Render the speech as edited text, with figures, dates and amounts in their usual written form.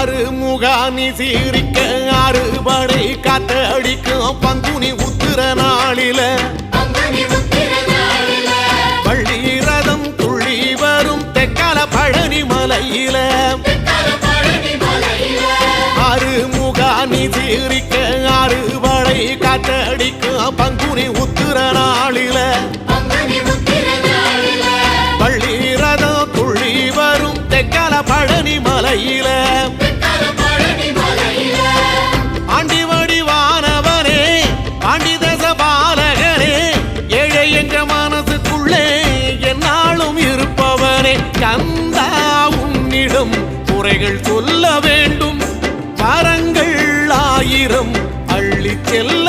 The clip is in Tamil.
ஆறுமுகானி சீரிக்க அறுபடை காத்தடிக்கும் பங்குனி உத்திர நாளில வள்ளி ரதம் துள்ளி வரும் தெக்கல பழனி மலையில ஆறுமுகானி சீரிக்க அறுபடை காத்தடிக்கும் பங்குனி உத்திர நாளில வள்ளி ரதம் துள்ளி வரும் தெக்கல பழனி மலையில ஆண்டி வடிவானவனே ஆண்டி தச பாலகனே ஏழை என்ற மனசுக்குள்ளே என்னாலும் இருப்பவனே கந்தா உன்னிடம் குறைகள் சொல்ல வேண்டும் வரங்கள் ஆயிரம் அள்ளி செல்ல